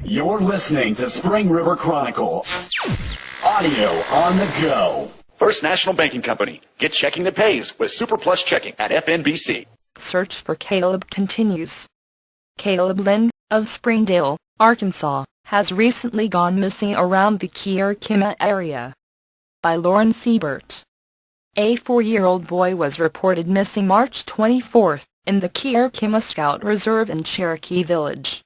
You're listening to Spring River Chronicle. Audio on the go. First National Banking Company. Get checking that pays with Super Plus Checking at FNBC. Search for Caleb continues. Caleb Lynn, of Springdale, Arkansas, has recently gone missing around the Keyerkima area. By Lauren Siebert. A 4-year-old boy was reported missing March 24 in the Keyerkima Scout Reserve in Cherokee Village.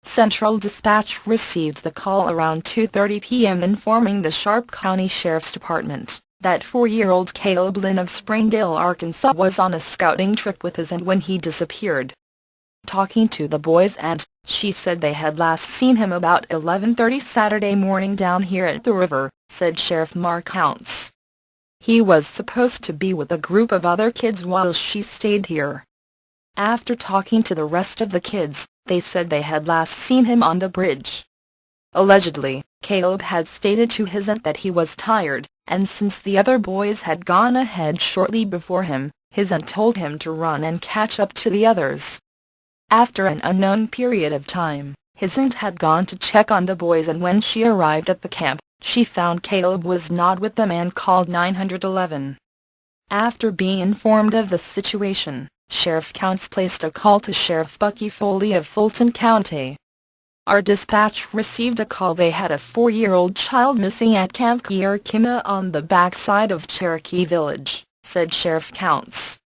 Central Dispatch received the call around 2:30 p.m. informing the Sharp County Sheriff's Department that 4-year-old Caleb Lynn of Springdale, Arkansas was on a scouting trip with his aunt when he disappeared. Talking to the boy's aunt, she said they had last seen him about 11:30 Saturday morning down here at the river, said Sheriff Mark Counts. He was supposed to be with a group of other kids while she stayed here. After talking to the rest of the kids, they said they had last seen him on the bridge. Allegedly, Caleb had stated to his aunt that he was tired, and since the other boys had gone ahead shortly before him, his aunt told him to run and catch up to the others. After an unknown period of time, his aunt had gone to check on the boys, and when she arrived at the camp, she found Caleb was not with them and called 911. After being informed of the situation, Sheriff Counts placed a call to Sheriff Bucky Foley of Fulton County. Our dispatch received a call they had a 4-year-old child missing at Camp Keyerkima on the backside of Cherokee Village, said Sheriff Counts.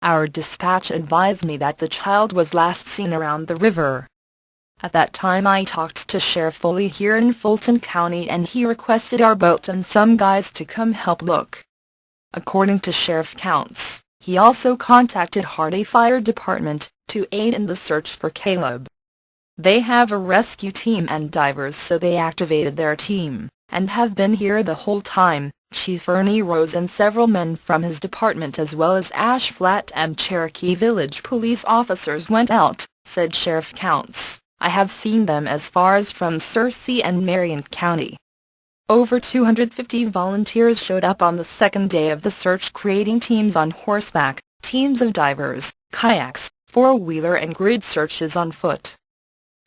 Our dispatch advised me that the child was last seen around the river. At that time I talked to Sheriff Foley here in Fulton County and he requested our boat and some guys to come help look. According to Sheriff Counts, he also contacted Hardy Fire Department to aid in the search for Caleb. They have a rescue team and divers, so they activated their team, and have been here the whole time. Chief Ernie Rose and several men from his department as well as Ash Flat and Cherokee Village police officers went out, said Sheriff Counts. I have seen them as far as from Searcy and Marion County. Over 250 volunteers showed up on the second day of the search, creating teams on horseback, teams of divers, kayaks, four-wheeler and grid searches on foot.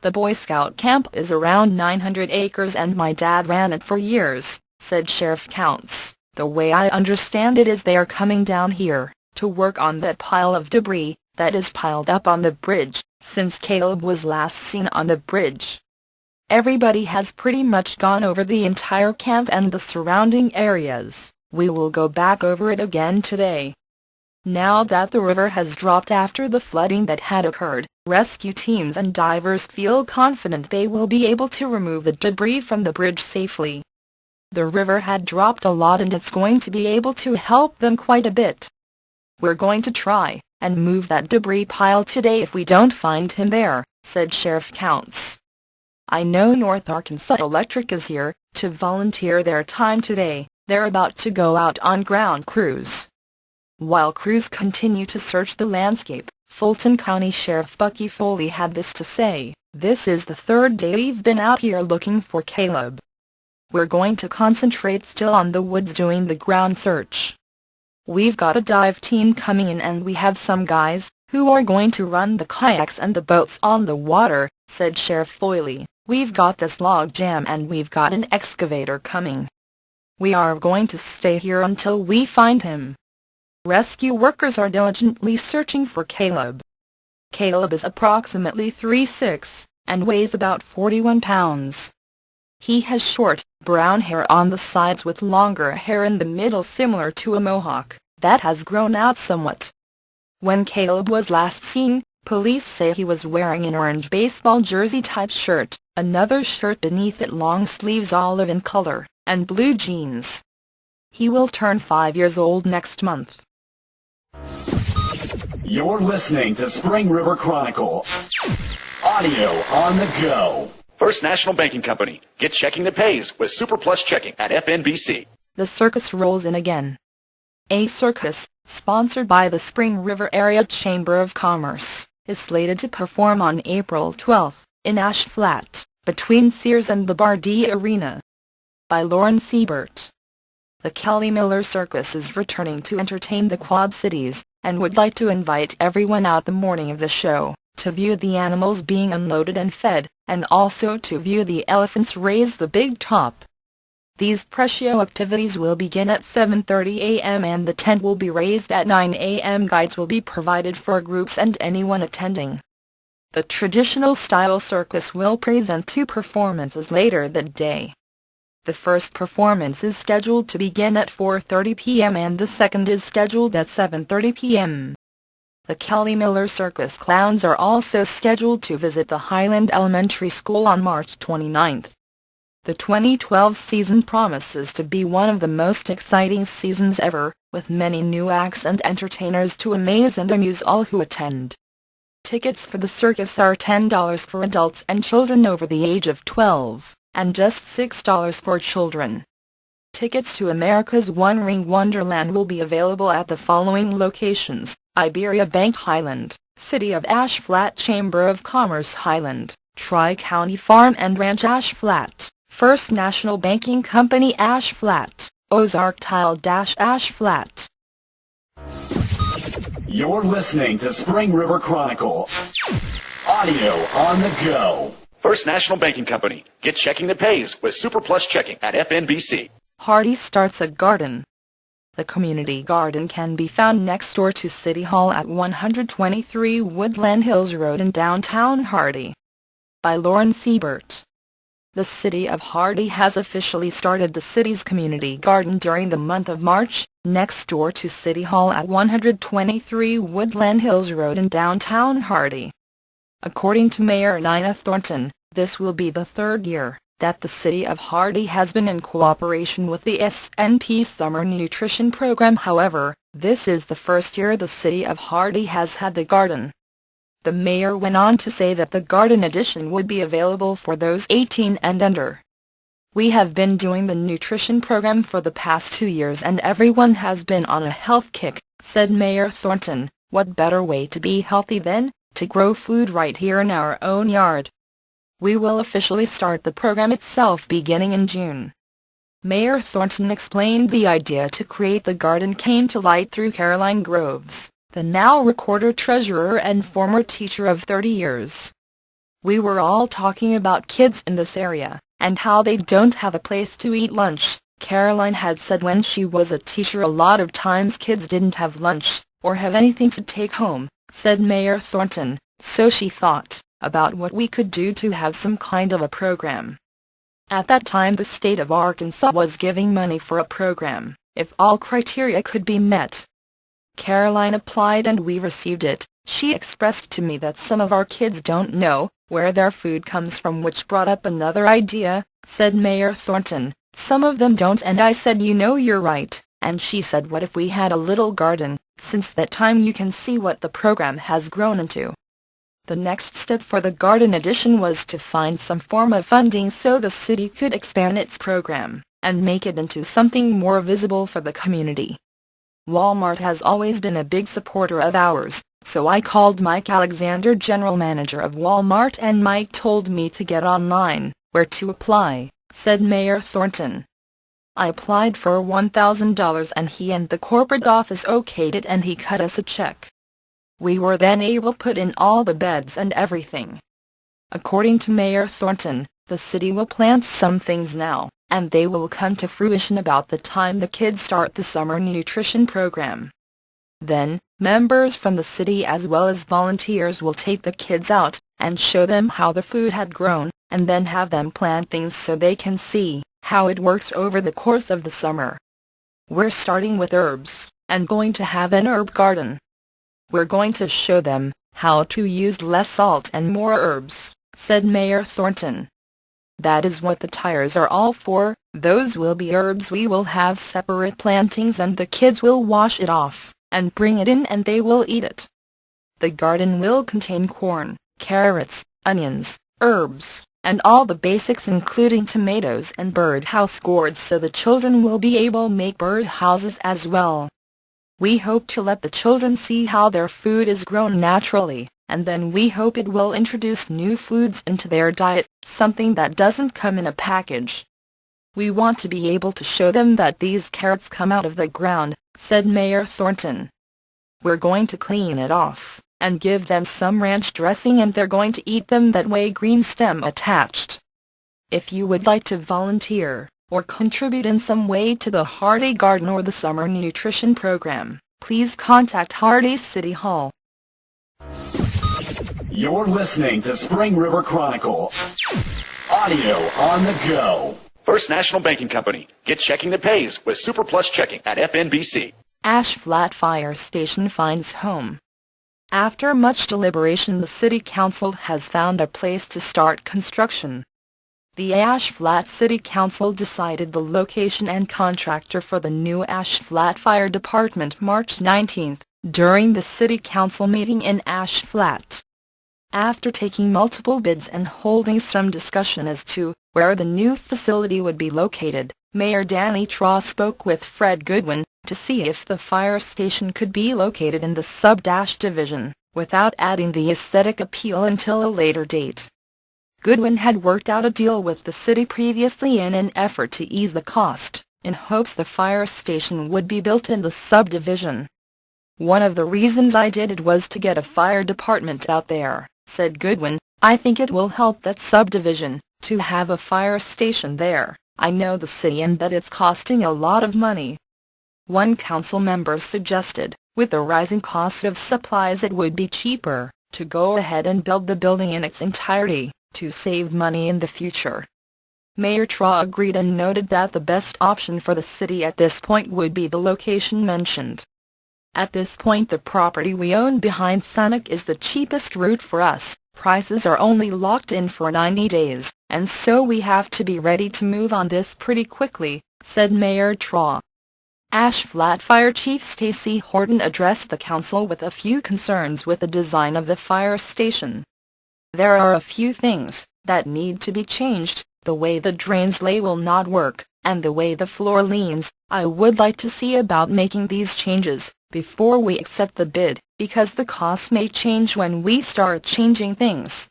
The Boy Scout camp is around 900 acres and my dad ran it for years, said Sheriff Counts. The way I understand it is they are coming down here to work on that pile of debris that is piled up on the bridge, since Caleb was last seen on the bridge. Everybody has pretty much gone over the entire camp and the surrounding areas. We will go back over it again today. Now that the river has dropped after the flooding that had occurred, rescue teams and divers feel confident they will be able to remove the debris from the bridge safely. The river had dropped a lot and it's going to be able to help them quite a bit. We're going to try and move that debris pile today if we don't find him there, said Sheriff Counts. I know North Arkansas Electric is here to volunteer their time today. They're about to go out on ground crews. While crews continue to search the landscape, Fulton County Sheriff Bucky Foley had this to say: "This is the third day we've been out here looking for Caleb. We're going to concentrate still on the woods doing the ground search. We've got a dive team coming in and we have some guys who are going to run the kayaks and the boats on the water," said Sheriff Foley. "We've got this log jam and we've got an excavator coming. We are going to stay here until we find him." Rescue workers are diligently searching for Caleb. Caleb is approximately 3'6", and weighs about 41 pounds. He has short, brown hair on the sides with longer hair in the middle similar to a mohawk, that has grown out somewhat. When Caleb was last seen, police say he was wearing an orange baseball jersey-type shirt, another shirt beneath it long sleeves olive in color, and blue jeans. He will turn 5 years old next month. You're listening to Spring River Chronicle. Audio on the go. First National Banking Company. Get checking that pays with Super Plus Checking at FNBC. The circus rolls in again. A circus, sponsored by the Spring River Area Chamber of Commerce, is slated to perform on April 12 in Ash Flat, between Sears and the Bardee Arena. By Lauren Siebert. The Kelly Miller Circus is returning to entertain the Quad Cities, and would like to invite everyone out the morning of the show. to view the animals being unloaded and fed, and also to view the elephants raise the big top. These pre-show activities will begin at 7:30 a.m. and the tent will be raised at 9 a.m. Guides will be provided for groups and anyone attending. The traditional style circus will present 2 performances later that day. The first performance is scheduled to begin at 4:30 p.m. and the second is scheduled at 7:30 p.m. The Kelly Miller Circus Clowns are also scheduled to visit the Highland Elementary School on March 29th. The 2012 season promises to be one of the most exciting seasons ever, with many new acts and entertainers to amaze and amuse all who attend. Tickets for the circus are $10 for adults and children over the age of 12, and just $6 for children. Tickets to America's One Ring Wonderland will be available at the following locations: Iberia Bank Highland, City of Ash Flat, Chamber of Commerce Highland, Tri-County Farm and Ranch Ash Flat, First National Banking Company Ash Flat, Ozark Tile Ash Flat. You're listening to Spring River Chronicle. Audio on the go. First National Banking Company. Get checking that pays with Super Plus Checking at FNBC. Hardy starts a garden. The community garden can be found next door to City Hall at 123 Woodland Hills Road in downtown Hardy. By Lauren Siebert. The city of Hardy has officially started the city's community garden during the month of March, next door to City Hall at 123 Woodland Hills Road in downtown Hardy. According to Mayor Nina Thornton, this will be the 3rd year that the city of Hardy has been in cooperation with the SNP Summer Nutrition Program. However, this is the first year the city of Hardy has had the garden. The mayor went on to say that the garden edition would be available for those 18 and under. We have been doing the nutrition program for the past 2 years and everyone has been on a health kick, said Mayor Thornton. What better way to be healthy than to grow food right here in our own yard? We will officially start the program itself beginning in June. Mayor Thornton explained the idea to create the garden came to light through Caroline Groves, the now recorder-treasurer and former teacher of 30 years. We were all talking about kids in this area, and how they don't have a place to eat lunch. Caroline had said when she was a teacher a lot of times kids didn't have lunch, or have anything to take home, said Mayor Thornton, so she thought about what we could do to have some kind of a program. At that time the state of Arkansas was giving money for a program, if all criteria could be met. Caroline applied and we received it. She expressed to me that some of our kids don't know where their food comes from, which brought up another idea, said Mayor Thornton. Some of them don't, and I said, you know, you're right. And she said, what if we had a little garden? Since that time you can see what the program has grown into. The next step for the garden edition was to find some form of funding so the city could expand its program and make it into something more visible for the community. Walmart has always been a big supporter of ours, so I called Mike Alexander, general manager of Walmart, and Mike told me to get online, where to apply, said Mayor Thornton. I applied for $1,000 and he and the corporate office okayed it and he cut us a check. We were then able to put in all the beds and everything. According to Mayor Thornton, the city will plant some things now, and they will come to fruition about the time the kids start the summer nutrition program. Then, members from the city as well as volunteers will take the kids out and show them how the food had grown, and then have them plant things so they can see how it works over the course of the summer. We're starting with herbs, and going to have an herb garden. We're going to show them how to use less salt and more herbs, said Mayor Thornton. That is what the tires are all for. Those will be herbs. We will have separate plantings and the kids will wash it off and bring it in and they will eat it. The garden will contain corn, carrots, onions, herbs, and all the basics including tomatoes and birdhouse gourds, so the children will be able to make birdhouses as well. We hope to let the children see how their food is grown naturally, and then we hope it will introduce new foods into their diet, something that doesn't come in a package. We want to be able to show them that these carrots come out of the ground, said Mayor Thornton. We're going to clean it off, and give them some ranch dressing, and they're going to eat them that way. Green stem attached. If you would like to volunteer or contribute in some way to the Hardy Garden or the Summer Nutrition Program, please contact Hardy City Hall. You're listening to Spring River Chronicle. Audio on the go. First National Banking Company. Get checking that pays with Super Plus Checking at FNBC. Ash Flat Fire Station finds home. After much deliberation, the City Council has found a place to start construction. The Ash Flat City Council decided the location and contractor for the new Ash Flat Fire Department March 19th, during the City Council meeting in Ash Flat. After taking multiple bids and holding some discussion as to where the new facility would be located, Mayor Danny Traw spoke with Fred Goodwin to see if the fire station could be located in the Sub-Dash division, without adding the aesthetic appeal until a later date. Goodwin had worked out a deal with the city previously in an effort to ease the cost, in hopes the fire station would be built in the subdivision. "One of the reasons I did it was to get a fire department out there," said Goodwin. "I think it will help that subdivision to have a fire station there. I know the city and that it's costing a lot of money." One council member suggested, with the rising cost of supplies, it would be cheaper to go ahead and build the building in its entirety, to save money in the future. Mayor Traw agreed and noted that the best option for the city at this point would be the location mentioned. "At this point, the property we own behind Sonic is the cheapest route for us. Prices are only locked in for 90 days, and so we have to be ready to move on this pretty quickly," said Mayor Traw. Ash Flat Fire Chief Stacy Horton addressed the council with a few concerns with the design of the fire station. "There are a few things that need to be changed. The way the drains lay will not work, and the way the floor leans. I would like to see about making these changes before we accept the bid, because the cost may change when we start changing things."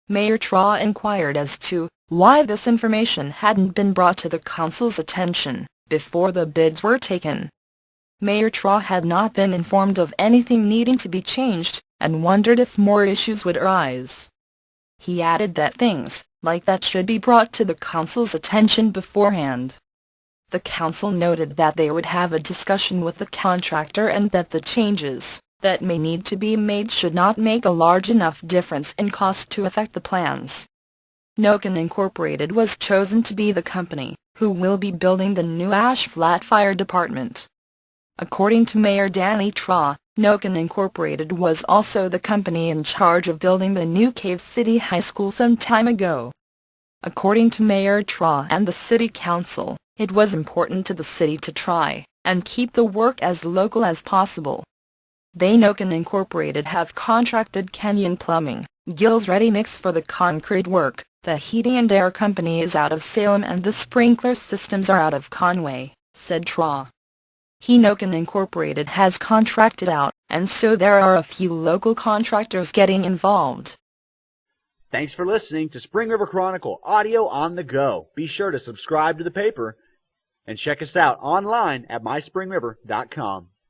Mayor Traw inquired as to why this information hadn't been brought to the council's attention before the bids were taken. Mayor Traw had not been informed of anything needing to be changed, and wondered if more issues would arise. He added that things like that should be brought to the council's attention beforehand. The council noted that they would have a discussion with the contractor and that the changes that may need to be made should not make a large enough difference in cost to affect the plans. Noken Incorporated was chosen to be the company who will be building the new Ash Flat Fire Department. According to Mayor Danny Traw, Noken Incorporated was also the company in charge of building the new Cave City High School some time ago. According to Mayor Traw and the City Council, it was important to the city to try and keep the work as local as possible. They, Noken Incorporated, have contracted Kenyon Plumbing, Gills Ready Mix for the concrete work. The heating and air company is out of Salem and the sprinkler systems are out of Conway, said Traw. Noken Incorporated has contracted out, and so there are a few local contractors getting involved. Thanks for listening to Spring River Chronicle Audio on the Go. Be sure to subscribe to the paper and check us out online at myspringriver.com.